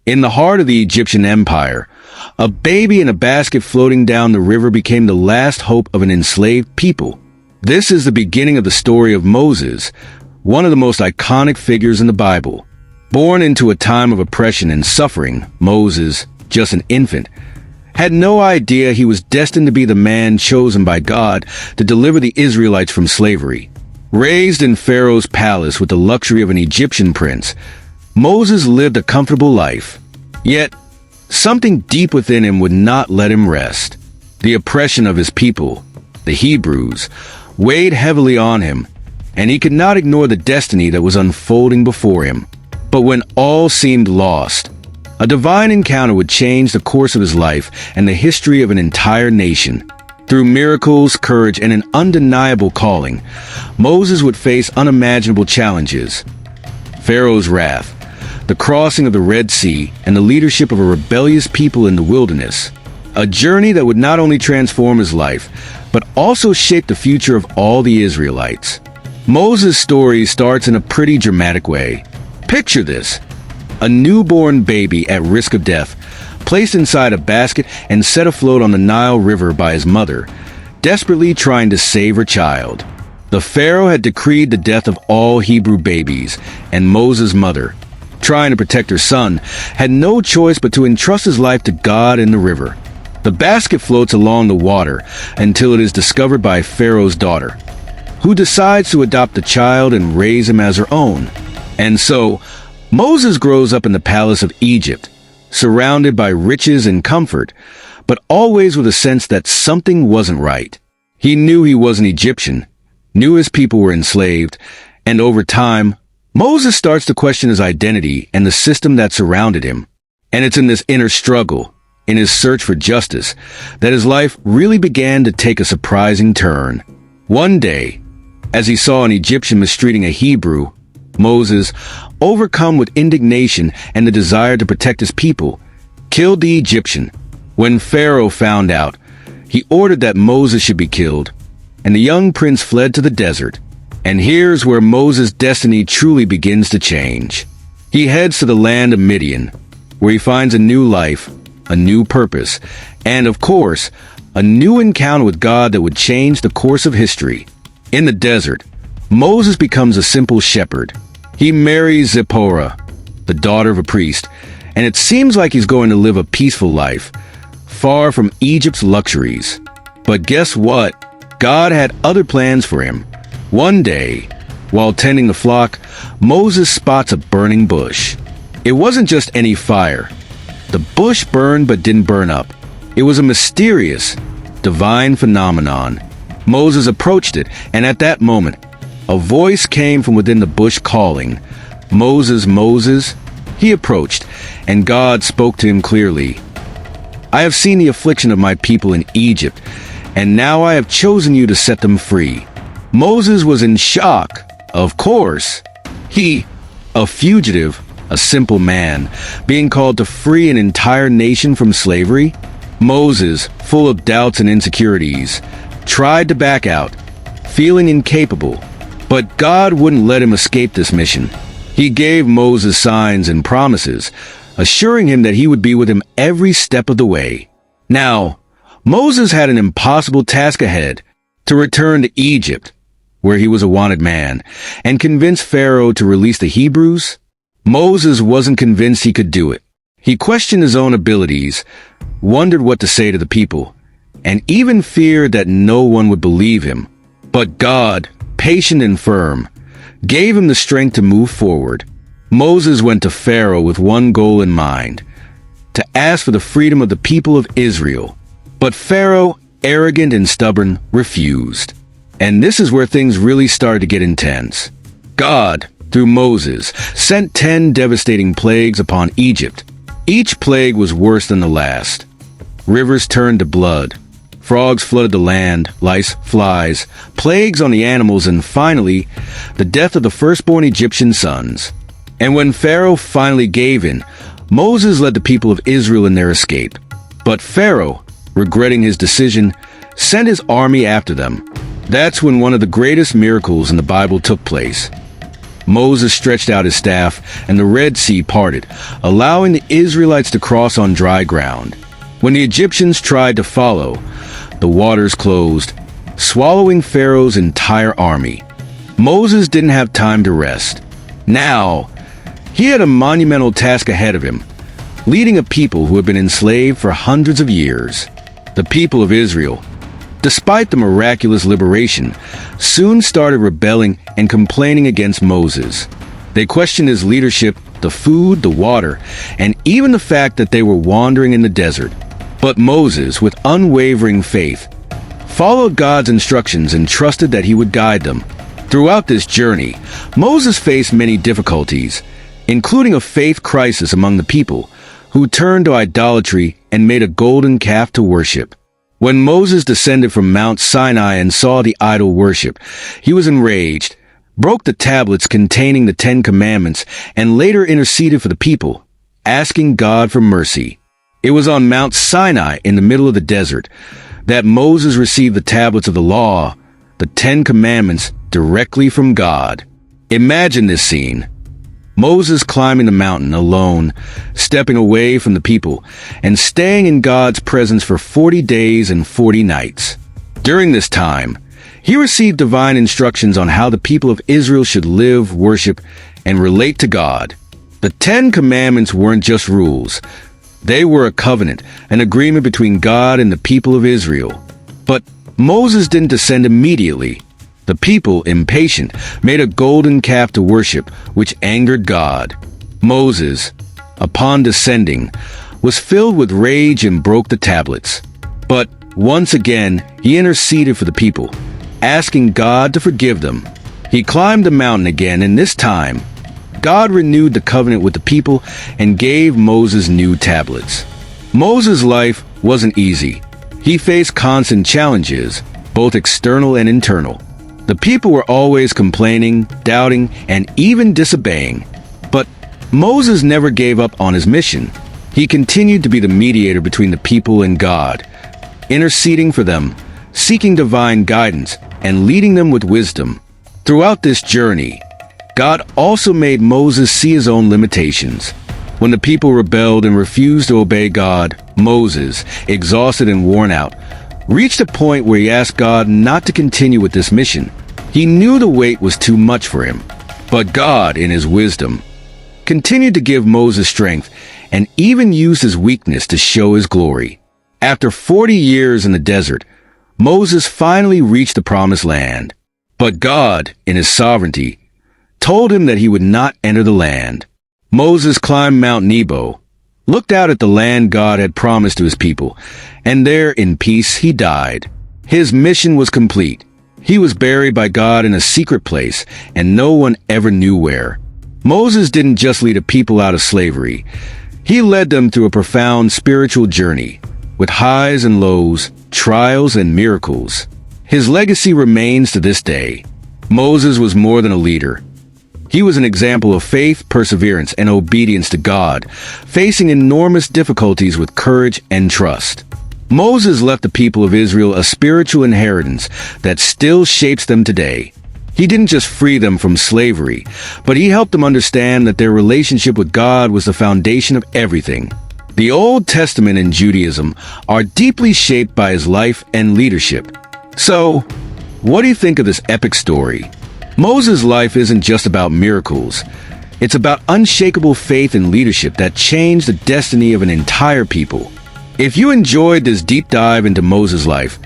In the heart of the Egyptian empire, a baby in a basket floating down the river became the last hope of an enslaved people. This is the beginning of the story of Moses, one of the most iconic figures in the Bible. Born into a time of oppression and suffering, Moses, just an infant, had no idea he was destined to be the man chosen by God to deliver the Israelites from slavery. Raised in Pharaoh's palace with the luxury of an Egyptian prince, Moses lived a comfortable life. Yet, something deep within him would not let him rest. The oppression of his people, the Hebrews, weighed heavily on him, and he could not ignore the destiny that was unfolding before him. But when all seemed lost, a divine encounter would change the course of his life and the history of an entire nation. Through miracles, courage, and an undeniable calling, Moses would face unimaginable challenges. Pharaoh's wrath, the crossing of the Red Sea, and the leadership of a rebellious people in the wilderness. A journey that would not only transform his life, but also shape the future of all the Israelites. Moses' story starts in a pretty dramatic way. Picture this: a newborn baby at risk of death, placed inside a basket and set afloat on the Nile River by his mother, desperately trying to save her child. The Pharaoh had decreed the death of all Hebrew babies, and Moses' mother, trying to protect her son, had no choice but to entrust his life to God in the river. The basket floats along the water until it is discovered by Pharaoh's daughter, who decides to adopt the child and raise him as her own. And so, Moses grows up in the palace of Egypt, surrounded by riches and comfort, but always with a sense that something wasn't right. He knew he was an Egyptian, knew his people were enslaved, and over time, Moses starts to question his identity and the system that surrounded him. And it's in this inner struggle, in his search for justice, that his life really began to take a surprising turn. One day, as he saw an Egyptian mistreating a Hebrew, Moses, overcome with indignation and the desire to protect his people, killed the Egyptian. When Pharaoh found out, he ordered that Moses should be killed, and the young prince fled to the desert. And here's where Moses' destiny truly begins to change. He heads to the land of Midian, where he finds a new life, a new purpose, and of course, a new encounter with God that would change the course of history. In the desert, Moses becomes a simple shepherd. He marries Zipporah, the daughter of a priest, and it seems like he's going to live a peaceful life, far from Egypt's luxuries. But guess what? God had other plans for him. One day, while tending the flock, Moses spots a burning bush. It wasn't just any fire. The bush burned but didn't burn up. It was a mysterious, divine phenomenon. Moses approached it, and at that moment, a voice came from within the bush calling, "Moses, Moses." He approached, and God spoke to him clearly. "I have seen the affliction of my people in Egypt, and now I have chosen you to set them free." Moses was in shock. Of course. He, a fugitive, a simple man, being called to free an entire nation from slavery? Moses, full of doubts and insecurities, tried to back out, feeling incapable. But God wouldn't let him escape this mission. He gave Moses signs and promises, assuring him that he would be with him every step of the way. Now, Moses had an impossible task ahead: to return to Egypt, where he was a wanted man, and convince Pharaoh to release the Hebrews. Moses wasn't convinced he could do it. He questioned his own abilities, wondered what to say to the people, and even feared that no one would believe him. But God, patient and firm, gave him the strength to move forward. Moses went to Pharaoh with one goal in mind: to ask for the freedom of the people of Israel. But Pharaoh, arrogant and stubborn, refused. And this is where things really started to get intense. God, through Moses, sent 10 devastating plagues upon Egypt. Each plague was worse than the last. Rivers turned to blood. Frogs flooded the land, lice, flies, plagues on the animals, and finally, the death of the firstborn Egyptian sons. And when Pharaoh finally gave in, Moses led the people of Israel in their escape. But Pharaoh, regretting his decision, sent his army after them. That's when one of the greatest miracles in the Bible took place. Moses stretched out his staff, and the Red Sea parted, allowing the Israelites to cross on dry ground. When the Egyptians tried to follow, the waters closed, swallowing Pharaoh's entire army. Moses didn't have time to rest. Now, he had a monumental task ahead of him, leading a people who had been enslaved for hundreds of years. The people of Israel, despite the miraculous liberation, soon started rebelling and complaining against Moses. They questioned his leadership, the food, the water, and even the fact that they were wandering in the desert. But Moses, with unwavering faith, followed God's instructions and trusted that he would guide them. Throughout this journey, Moses faced many difficulties, including a faith crisis among the people, who turned to idolatry and made a golden calf to worship. When Moses descended from Mount Sinai and saw the idol worship, he was enraged, broke the tablets containing the 10 Commandments, and later interceded for the people, asking God for mercy. It was on Mount Sinai, in the middle of the desert, that Moses received the tablets of the law, the 10 Commandments, directly from God. Imagine this scene. Moses climbing the mountain alone, stepping away from the people, and staying in God's presence for 40 days and 40 nights. During this time, he received divine instructions on how the people of Israel should live, worship, and relate to God. The 10 Commandments weren't just rules. They were a covenant, an agreement between God and the people of Israel. But Moses didn't descend immediately. The people, impatient, made a golden calf to worship, which angered God. Moses, upon descending, was filled with rage and broke the tablets. But once again, he interceded for the people, asking God to forgive them. He climbed the mountain again, and this time, God renewed the covenant with the people and gave Moses new tablets. Moses' life wasn't easy. He faced constant challenges, both external and internal. The people were always complaining, doubting, and even disobeying. But Moses never gave up on his mission. He continued to be the mediator between the people and God, interceding for them, seeking divine guidance, and leading them with wisdom. Throughout this journey, God also made Moses see his own limitations. When the people rebelled and refused to obey God, Moses, exhausted and worn out, reached a point where he asked God not to continue with this mission. He knew the weight was too much for him, but God, in his wisdom, continued to give Moses strength and even used his weakness to show his glory. After 40 years in the desert, Moses finally reached the promised land. But God, in his sovereignty, told him that he would not enter the land. Moses climbed Mount Nebo, looked out at the land God had promised to his people, and there in peace he died. His mission was complete. He was buried by God in a secret place, and no one ever knew where. Moses didn't just lead a people out of slavery. He led them through a profound spiritual journey, with highs and lows, trials and miracles. His legacy remains to this day. Moses was more than a leader. He was an example of faith, perseverance, and obedience to God, facing enormous difficulties with courage and trust. Moses left the people of Israel a spiritual inheritance that still shapes them today. He didn't just free them from slavery, but he helped them understand that their relationship with God was the foundation of everything. The Old Testament and Judaism are deeply shaped by his life and leadership. So, what do you think of this epic story? Moses' life isn't just about miracles. It's about unshakable faith and leadership that changed the destiny of an entire people. If you enjoyed this deep dive into Moses' life,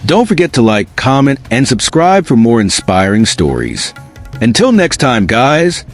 don't forget to like, comment, and subscribe for more inspiring stories. Until next time, guys,